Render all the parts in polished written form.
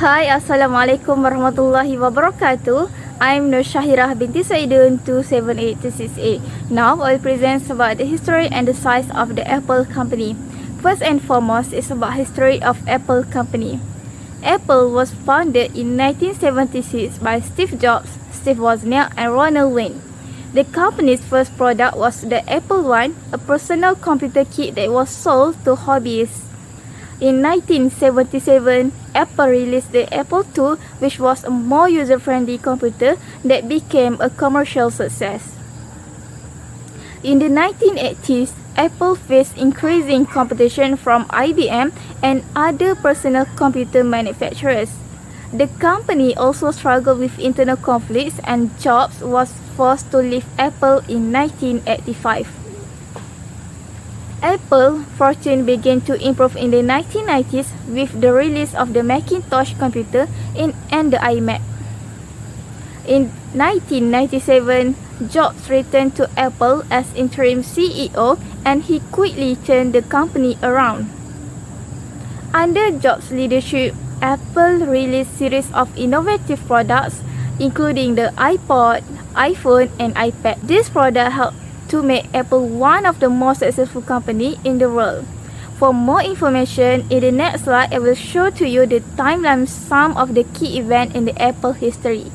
Hai, Assalamualaikum warahmatullahi wabarakatuh. I'm Nur Shahirah binti Saidun 278268. Now I'll present about the history and the size of the Apple company. First and foremost is about history of Apple company. Apple was founded in 1976 by Steve Jobs, Steve Wozniak, and Ronald Wayne. The company's first product was the Apple I, a personal computer kit that was sold to hobbyists. In 1977, Apple released the Apple II, which was a more user-friendly computer that became a commercial success. In the 1980s, Apple faced increasing competition from IBM and other personal computer manufacturers. The company also struggled with internal conflicts, and Jobs was forced to leave Apple in 1985. Apple's fortune began to improve in the 1990s with the release of the Macintosh computer and the iMac. In 1997, Jobs returned to Apple as interim CEO, and he quickly turned the company around. Under Jobs' leadership, Apple released a series of innovative products, including the iPod, iPhone, and iPad. This product helped to make Apple one of the most successful companies in the world. For more information, in the next slide, I will show to you the timeline of some of the key events in the Apple history.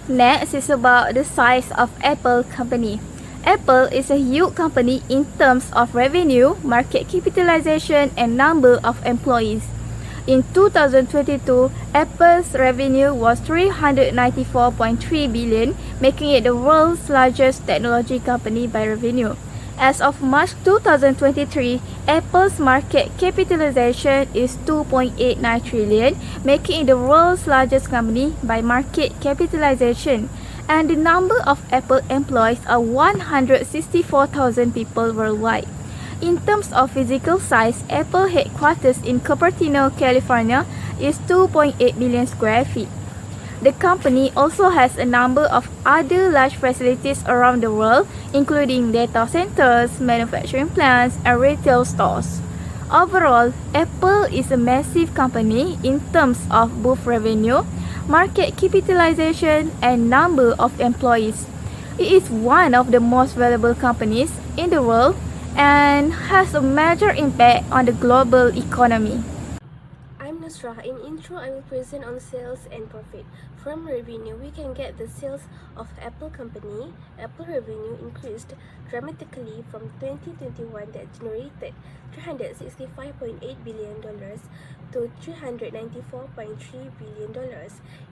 Next is about the size of Apple company. Apple is a huge company in terms of revenue, market capitalization, and number of employees. In 2022, Apple's revenue was 394.3 billion, making it the world's largest technology company by revenue. As of March 2023, Apple's market capitalization is 2.89 trillion, making it the world's largest company by market capitalization. And the number of Apple employees are 164,000 people worldwide. In terms of physical size, Apple headquarters in Cupertino, California is 2.8 million square feet. The company also has a number of other large facilities around the world, including data centers, manufacturing plants, and retail stores. Overall, Apple is a massive company in terms of both revenue, market capitalization, and number of employees. It is one of the most valuable companies in the world and has a major impact on the global economy. I'm Nusra. In intro, I will present on sales and profit. From revenue, we can get the sales of Apple company. Apple revenue increased dramatically from 2021 that generated $365.8 billion to $394.3 billion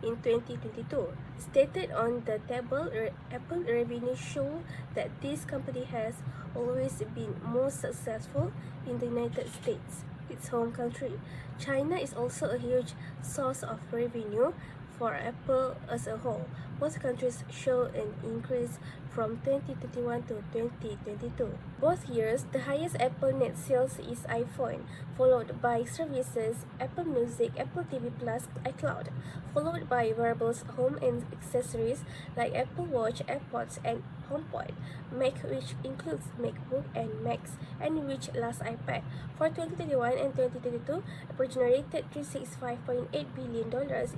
in 2022. Stated on the table, Apple revenue show that this company has always been most successful in the United States, its home country. China is also a huge source of revenue for Apple as a whole. Both countries show an increase from 2021 to 2022. Both years, the highest Apple net sales is iPhone, followed by services Apple Music, Apple TV Plus, iCloud, followed by wearables, home and accessories like Apple Watch, AirPods, and HomePod, Mac, which includes MacBook and Macs, and which last iPad. For 2021 and 2022, Apple generated $365.8 billion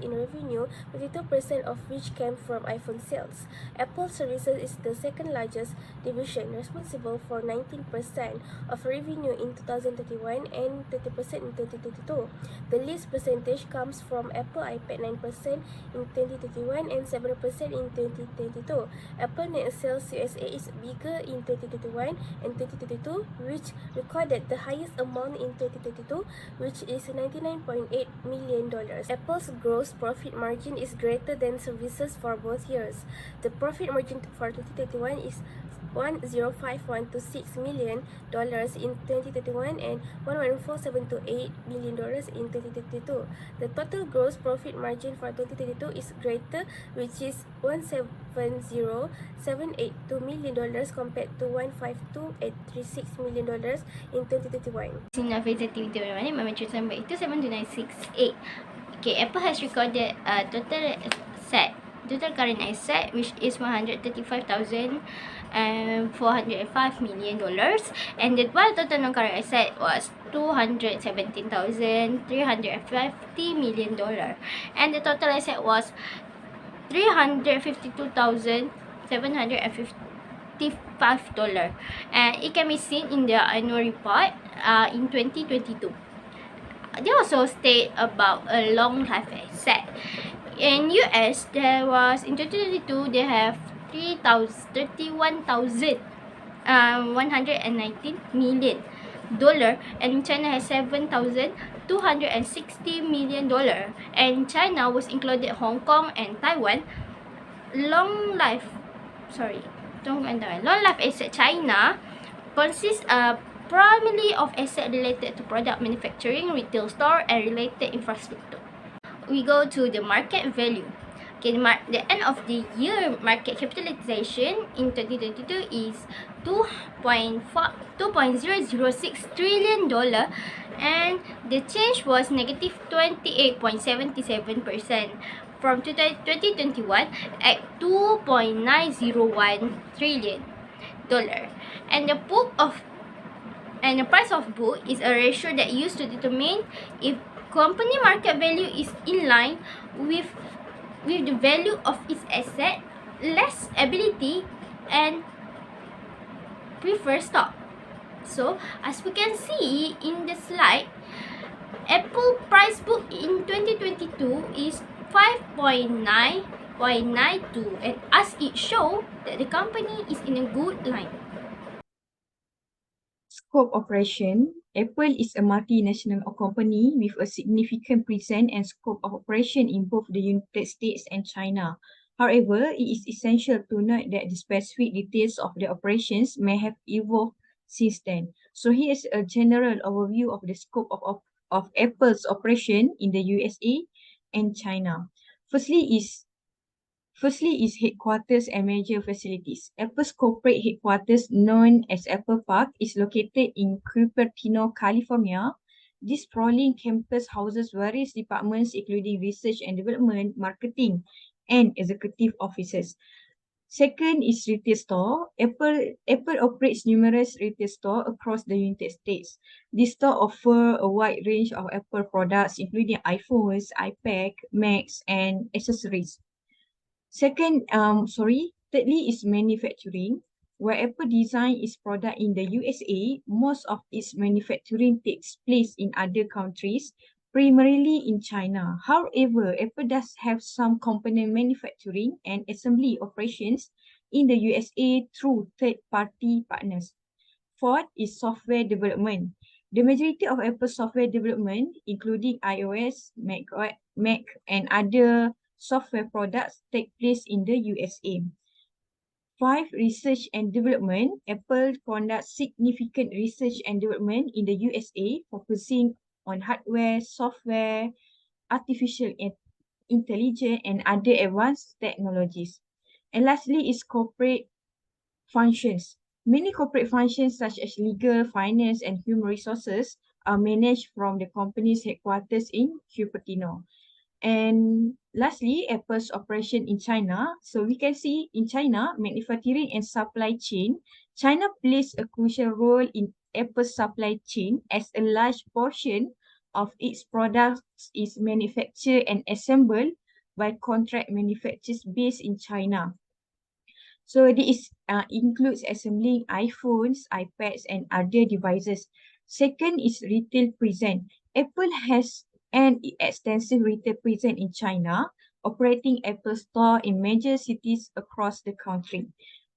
in revenue, 52% of which came from iPhone sales. Apple Services is the second largest division, responsible for 19% of revenue in 2021 and 30% in 2022. The least percentage comes from Apple iPad, 9% in 2021 and 7% in 2022. Apple net sales USA is bigger in 2021 and 2022, which recorded the highest amount in 2022, which is $99.8 million. Apple's gross profit margin is greater than services for both years. The profit margin for 2021 is $105,126 million in 2021 and $114,728 million in 2022. The total gross profit margin for 2022 is greater, which is $170,782 million compared to $152,836 million in 2021. Signal sensitivity mana memang sampai itu 72968. Okay, Apple has recorded a total current asset which is $135,405 million, and the total non-current asset was $217,350 million, and the total asset was $352,755, and it can be seen in their annual report in 2022. They also state about a long life asset. In US, there was in 2022 they have $119 million, and China has $7,260 million, and China was included Hong Kong and Taiwan. Long life asset China consists primarily of assets related to product manufacturing, retail store, and related infrastructure. We go to the market value. Okay, the end of the year market capitalization in 2022 is $2.006 trillion, and the change was negative 28.77% from 2021 at $2.901 trillion. And the price of book is a ratio that used to determine if company market value is in line with the value of its asset, less ability, and prefer stock. So as we can see in the slide, Apple price book in 2022 is 5.9.92, and as it shows that the company is in a good line. Scope operation. Apple is a multinational company with a significant presence and scope of operation in both the United States and China. However, it is essential to note that the specific details of the operations may have evolved since then. So here is a general overview of the scope of Apple's operation in the USA and China. Firstly is headquarters and major facilities. Apple's corporate headquarters, known as Apple Park, is located in Cupertino, California. This sprawling campus houses various departments including research and development, marketing, and executive offices. Second is retail store. Apple operates numerous retail stores across the United States. These stores offer a wide range of Apple products, including iPhones, iPad, Macs, and accessories. Thirdly is manufacturing. Where Apple design its product in the USA, most of its manufacturing takes place in other countries, primarily in China. However, Apple does have some component manufacturing and assembly operations in the USA through third-party partners. Fourth is software development. The majority of Apple software development, including iOS, Mac, and other software products, take place in the USA. 5. Research and development. Apple conducts significant research and development in the USA, focusing on hardware, software, artificial intelligence, and other advanced technologies. And lastly is corporate functions. Many corporate functions such as legal, finance, and human resources are managed from the company's headquarters in Cupertino. And lastly, Apple's operation in China. So we can see in China, manufacturing and supply chain, China plays a crucial role in Apple's supply chain as a large portion of its products is manufactured and assembled by contract manufacturers based in China. So this includes assembling iPhones, iPads, and other devices. Second is retail presence. Apple has an extensive retail presence in China, operating Apple Store in major cities across the country.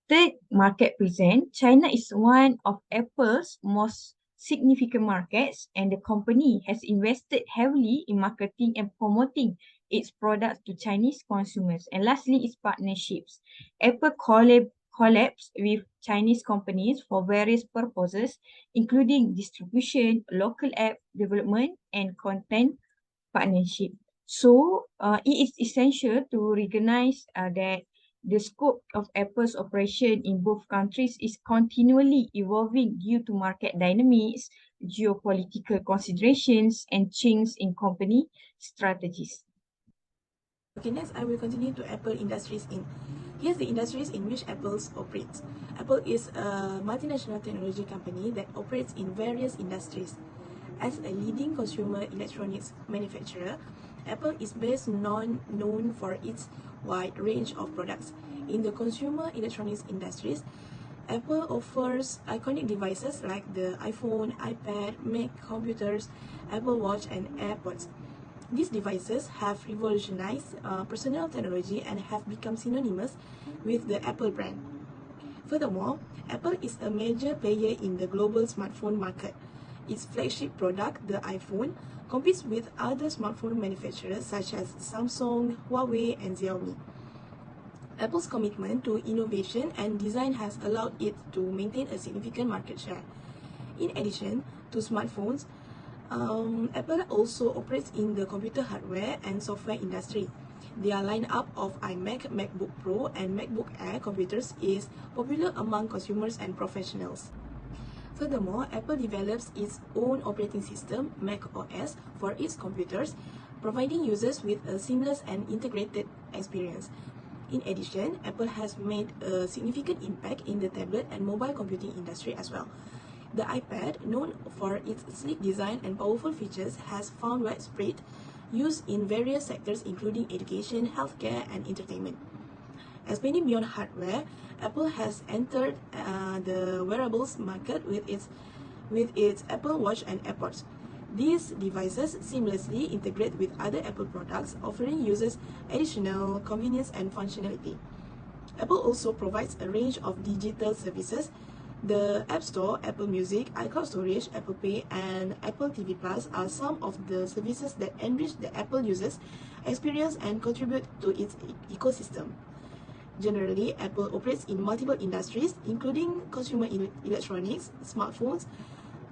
Third, market presence. China is one of Apple's most significant markets, and the company has invested heavily in marketing and promoting its products to Chinese consumers. And lastly is partnerships. Apple collabs with Chinese companies for various purposes, including distribution, local app development, and content partnership. So, it is essential to recognize that the scope of Apple's operation in both countries is continually evolving due to market dynamics, geopolitical considerations, and changes in company strategies. Okay, next I will continue to Apple Industries Inc. Here's the industries in which Apple operates. Apple is a multinational technology company that operates in various industries. As a leading consumer electronics manufacturer, Apple is best known for its wide range of products. In the consumer electronics industries, Apple offers iconic devices like the iPhone, iPad, Mac computers, Apple Watch, and AirPods. These devices have revolutionized personal technology and have become synonymous with the Apple brand. Furthermore, Apple is a major player in the global smartphone market. Its flagship product, the iPhone, competes with other smartphone manufacturers such as Samsung, Huawei, and Xiaomi. Apple's commitment to innovation and design has allowed it to maintain a significant market share. In addition to smartphones, Apple also operates in the computer hardware and software industry. Their lineup of iMac, MacBook Pro, and MacBook Air computers is popular among consumers and professionals. Furthermore, Apple develops its own operating system, Mac OS, for its computers, providing users with a seamless and integrated experience. In addition, Apple has made a significant impact in the tablet and mobile computing industry as well. The iPad, known for its sleek design and powerful features, has found widespread use in various sectors including education, healthcare, and entertainment. Expanding beyond hardware, Apple has entered the wearables market with its Apple Watch and AirPods. These devices seamlessly integrate with other Apple products, offering users additional convenience and functionality. Apple also provides a range of digital services. The App Store, Apple Music, iCloud Storage, Apple Pay, and Apple TV Plus are some of the services that enrich the Apple users' experience and contribute to its ecosystem. Generally, Apple operates in multiple industries, including consumer electronics, smartphones,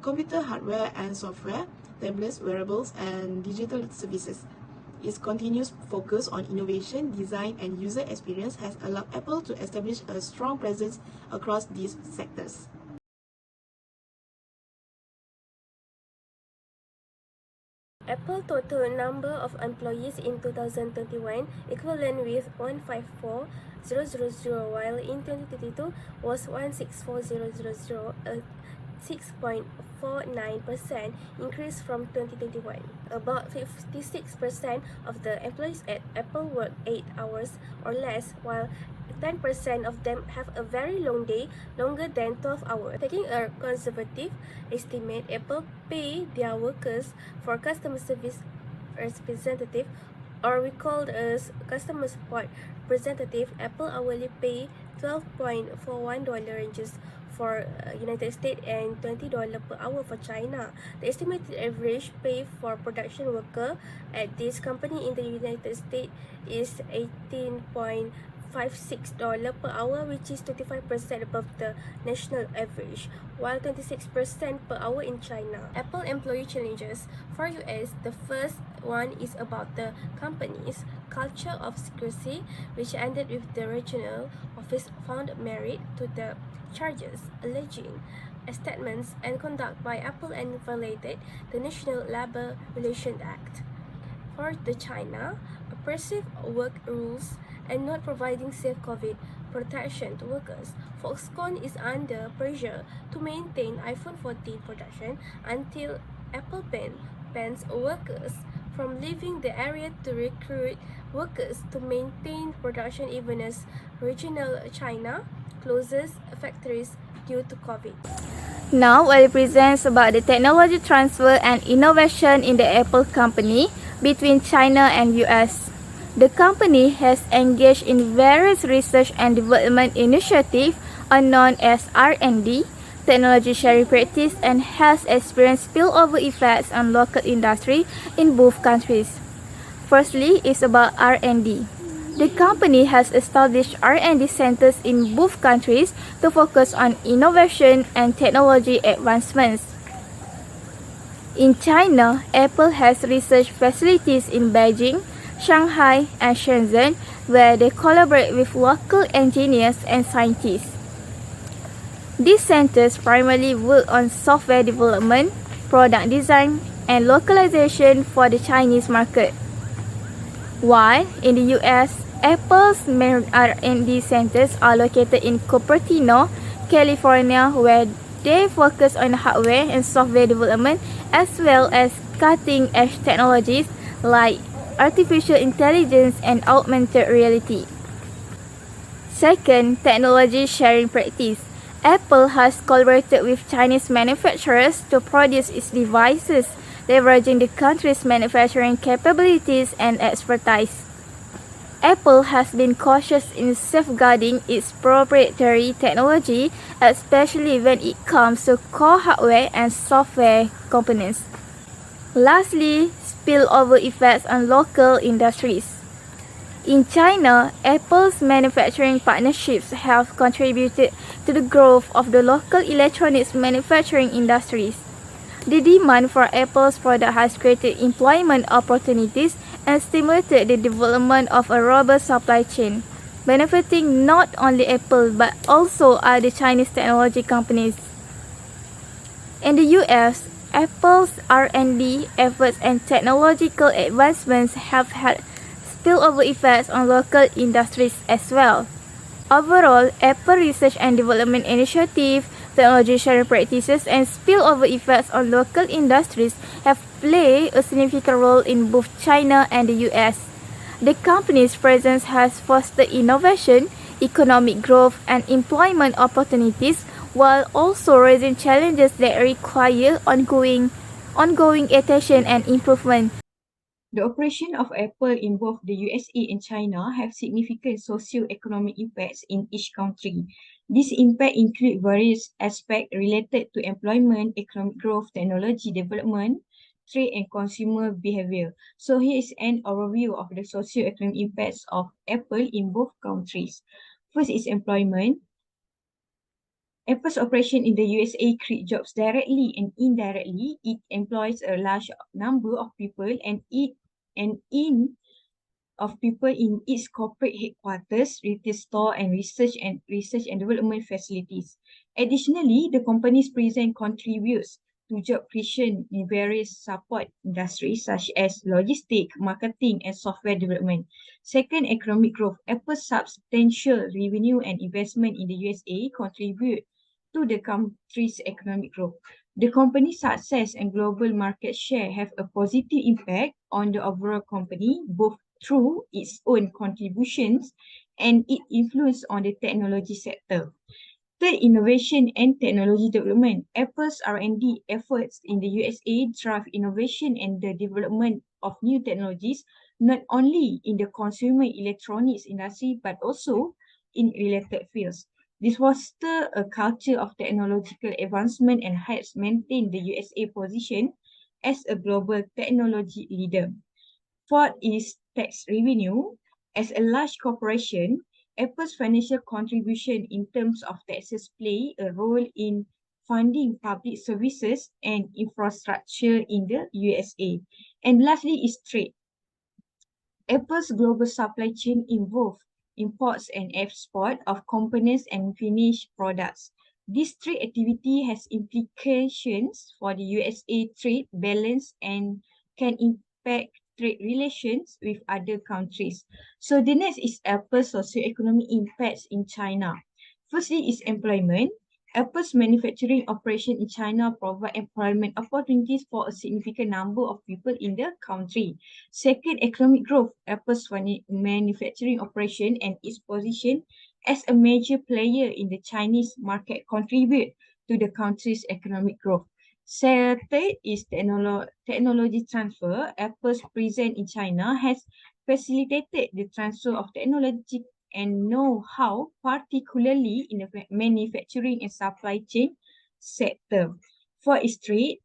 computer hardware and software, tablets, wearables, and digital services. Its continuous focus on innovation, design, and user experience has allowed Apple to establish a strong presence across these sectors. Apple total number of employees in 2021 equivalent with 154,000, while in 2022 was 164,000, a 6.49% increase from 2021. About 56% of the employees at Apple work 8 hours or less, while 10% of them have a very long day, longer than 12 hours. Taking a conservative estimate, Apple pay their workers for customer service representative, or we called as customer support representative. Apple hourly pay $12.41 ranges for United States and $20 per hour for China. The estimated average pay for production worker at this company in the United States is $18.56 per hour, which is 25% above the national average, while 26% per hour in China. Apple employee challenges for US. The first one is about the company's culture of secrecy, which ended with the regional office found married to the charges alleging statements and conduct by Apple and violated the National Labor Relations Act. For the China, oppressive work rules and not providing safe COVID protection to workers. Foxconn is under pressure to maintain iPhone 14 production until Apple bans workers from leaving the area to recruit workers to maintain production even as regional China closes factories due to COVID. Now I will present about the technology transfer and innovation in the Apple company between China and US. The company has engaged in various research and development initiatives known as R&D, technology sharing practice, and has experienced spillover effects on local industry in both countries. Firstly, is about R&D. The company has established R&D centers in both countries to focus on innovation and technology advancements. In China, Apple has research facilities in Beijing, Shanghai, and Shenzhen, where they collaborate with local engineers and scientists. These centers primarily work on software development, product design, and localization for the Chinese market. While in the US, Apple's main R&D centers are located in Cupertino, California, where they focus on hardware and software development as well as cutting-edge technologies like artificial intelligence and augmented reality. Second, technology sharing practice. Apple has collaborated with Chinese manufacturers to produce its devices, leveraging the country's manufacturing capabilities and expertise. Apple has been cautious in safeguarding its proprietary technology, especially when it comes to core hardware and software components. Lastly, spillover effects on local industries. In China, Apple's manufacturing partnerships have contributed to the growth of the local electronics manufacturing industries. The demand for Apple's product has created employment opportunities and stimulated the development of a robust supply chain, benefiting not only Apple but also other Chinese technology companies. In the US, Apple's R&D efforts and technological advancements have had spillover effects on local industries as well. Overall, Apple research and development initiative, technology sharing practices, and spillover effects on local industries have played a significant role in both China and the US. The company's presence has fostered innovation, economic growth, and employment opportunities, while also raising challenges that require ongoing attention and improvement. The operation of Apple in both the USA and China have significant socio-economic impacts in each country. These impacts include various aspects related to employment, economic growth, technology development, trade and consumer behavior. So here is an overview of the socio-economic impacts of Apple in both countries. First is employment. Apple's operation in the USA creates jobs directly and indirectly. It employs a large number of people and in its corporate headquarters, retail store, and research and development facilities. Additionally, the company's presence contributes to job creation in various support industries such as logistics, marketing, and software development. Second, economic growth. Apple's substantial revenue and investment in the USA contribute to the country's economic growth. The company's success and global market share have a positive impact on the overall company, both through its own contributions and its influence on the technology sector. Third, innovation and technology development. Apple's R&D efforts in the USA drive innovation and the development of new technologies, not only in the consumer electronics industry, but also in related fields. This fosters a culture of technological advancement and helps maintain the USA position as a global technology leader. Fourth is tax revenue. As a large corporation, Apple's financial contribution in terms of taxes play a role in funding public services and infrastructure in the USA. And lastly is trade. Apple's global supply chain involves imports and export of components and finished products. This trade activity has implications for the USA trade balance and can impact trade relations with other countries. So the next is Apple's socioeconomic impacts in China. Firstly is employment. Apple's manufacturing operation in China provide employment opportunities for a significant number of people in the country. Second, economic growth. Apple's manufacturing operation and its position as a major player in the Chinese market contribute to the country's economic growth. Third is technology transfer. Apple's presence in China has facilitated the transfer of technology and know-how, particularly in the manufacturing and supply chain sector. For its trade,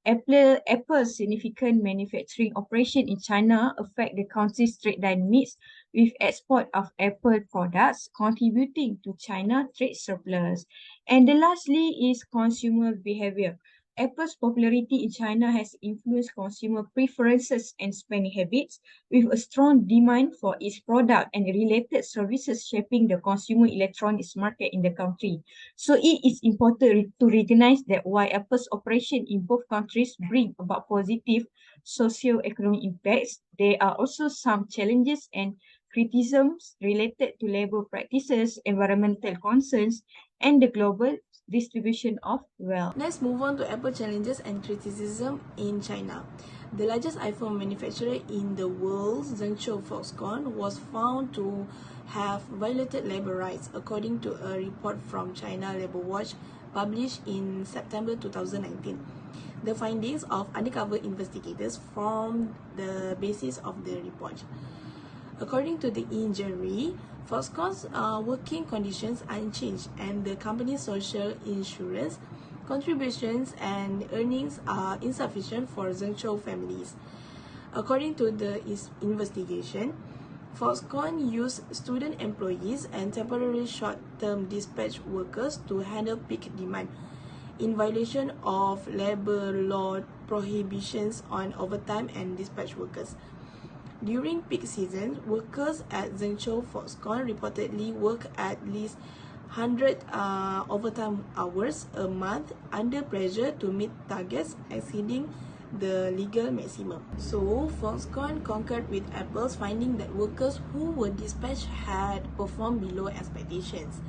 Apple's significant manufacturing operation in China affect the country's trade dynamics with export of Apple products contributing to China trade surplus. And the lastly is consumer behavior. Apple's popularity in China has influenced consumer preferences and spending habits, with a strong demand for its product and related services shaping the consumer electronics market in the country. So it is important to recognize that while Apple's operation in both countries bring about positive socio-economic impacts, there are also some challenges and criticisms related to labor practices, environmental concerns, and the global distribution of wealth. Let's move on to Apple challenges and criticism in China. The largest iPhone manufacturer in the world, Zhengzhou Foxconn, was found to have violated labor rights, according to a report from China Labor Watch published in September 2019. The findings of undercover investigators formed the basis of the report. According to the injury, Foxconn's working conditions unchanged, and the company's social insurance contributions and earnings are insufficient for Zhengzhou families. According to the investigation, Foxconn used student employees and temporary short-term dispatch workers to handle peak demand, in violation of labor law prohibitions on overtime and dispatch workers. During peak season, workers at Zhengzhou Foxconn reportedly work at least 100 overtime hours a month under pressure to meet targets exceeding the legal maximum. So, Foxconn concurred with Apple's finding that workers who were dispatched had performed below expectations.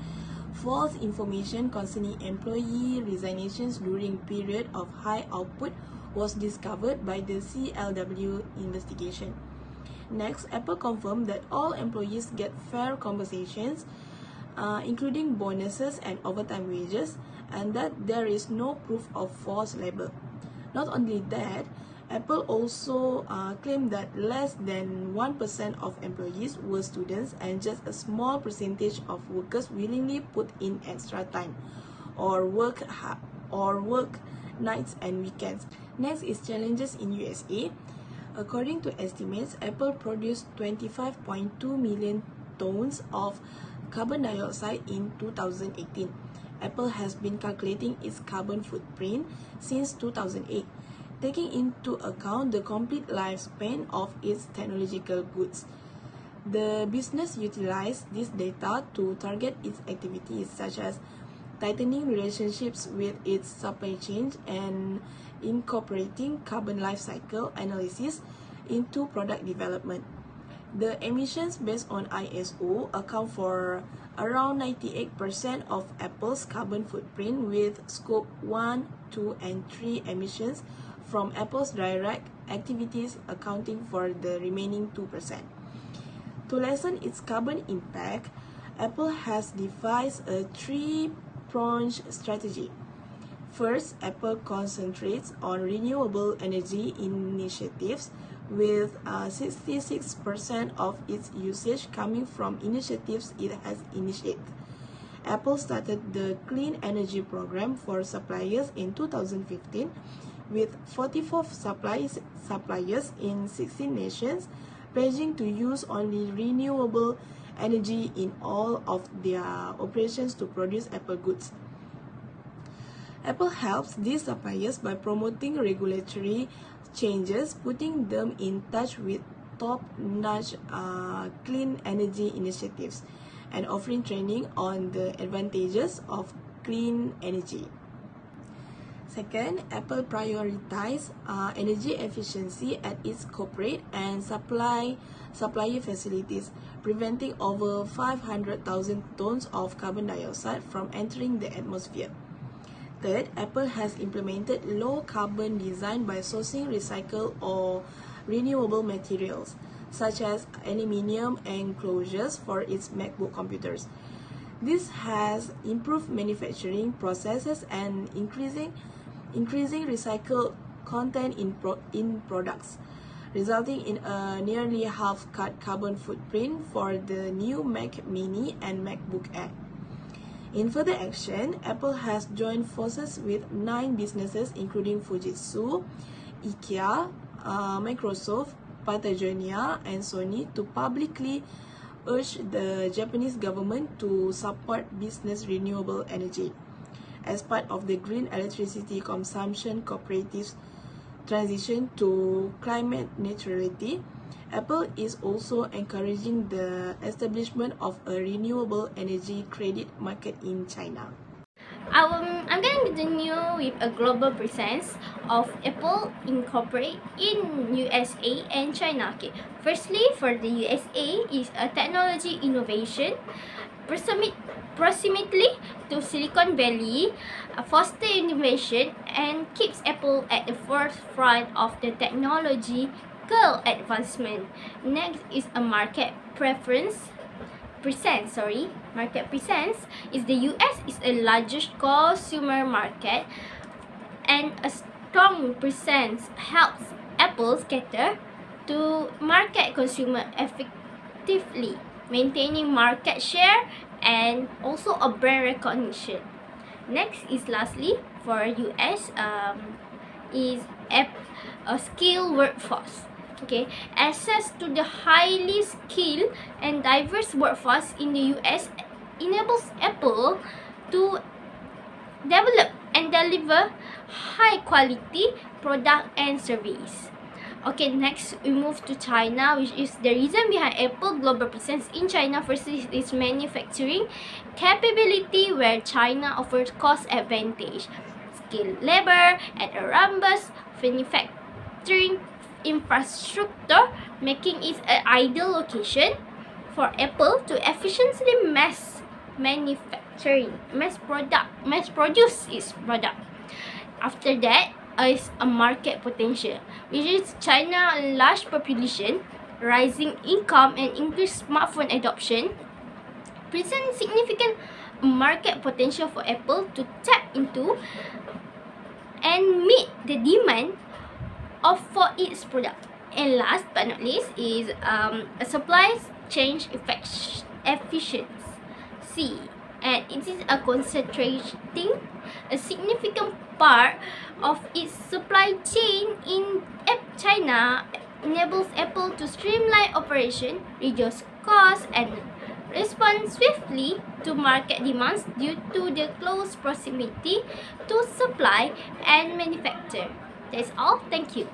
False information concerning employee resignations during period of high output was discovered by the CLW investigation. Next, Apple confirmed that all employees get fair compensations, including bonuses and overtime wages, and that there is no proof of forced labor. Not only that, Apple also claimed that less than 1% of employees were students, and just a small percentage of workers willingly put in extra time or work nights and weekends. Next is challenges in USA. According to estimates, Apple produced 25.2 million tons of carbon dioxide in 2018. Apple has been calculating its carbon footprint since 2008, taking into account the complete lifespan of its technological goods. The business utilized this data to target its activities, such as tightening relationships with its supply chain and incorporating carbon life cycle analysis into product development. The emissions based on ISO account for around 98% of Apple's carbon footprint, with scope 1, 2, and 3 emissions from Apple's direct activities accounting for the remaining 2%. To lessen its carbon impact, Apple has devised a three-pronged strategy. First, Apple concentrates on renewable energy initiatives, with 66% of its usage coming from initiatives it has initiated. Apple started the Clean Energy Program for suppliers in 2015, with 44 suppliers in 16 nations pledging to use only renewable energy in all of their operations to produce Apple goods. Apple helps these suppliers by promoting regulatory changes, putting them in touch with top-notch clean energy initiatives, and offering training on the advantages of clean energy. Second, Apple prioritizes energy efficiency at its corporate and supplier facilities, preventing over 500,000 tons of carbon dioxide from entering the atmosphere. Third, Apple has implemented low-carbon design by sourcing recycled or renewable materials, such as aluminium enclosures for its MacBook computers. This has improved manufacturing processes and increasing recycled content in products, resulting in a nearly half-cut carbon footprint for the new Mac Mini and MacBook Air. In further action, Apple has joined forces with 9 businesses including Fujitsu, IKEA, Microsoft, Patagonia, and Sony to publicly urged the Japanese government to support business renewable energy. As part of the green electricity consumption cooperatives transition to climate neutrality, Apple is also encouraging the establishment of a renewable energy credit market in China. I'm going to continue with a global presence of Apple Incorporate in USA and China. Okay. Firstly, for the USA is a technology innovation proximately to Silicon Valley, foster innovation and keeps Apple at the forefront of the technological advancement. Next is a market presence is the US is the largest consumer market, and a strong presence helps Apple cater to market consumer effectively, maintaining market share and also a brand recognition. Next is lastly for US is a skilled workforce. Okay, access to the highly skilled and diverse workforce in the US enables Apple to develop and deliver high quality product and service. Okay, next we move to China, which is the reason behind Apple global presence in China. First is its manufacturing capability, where China offers cost advantage, skilled labor, and a robust manufacturing infrastructure, making it an ideal location for Apple to efficiently mass produce its product. After that is a market potential, which is China's large population, rising income, and increased smartphone adoption present significant market potential for Apple to tap into and meet the demand for its product. And last but not least is a supply chain efficiency, and it is a concentrating a significant part of its supply chain in China enables Apple to streamline operation, reduce costs, and respond swiftly to market demands due to the close proximity to supply and manufacture. That's all. Thank you.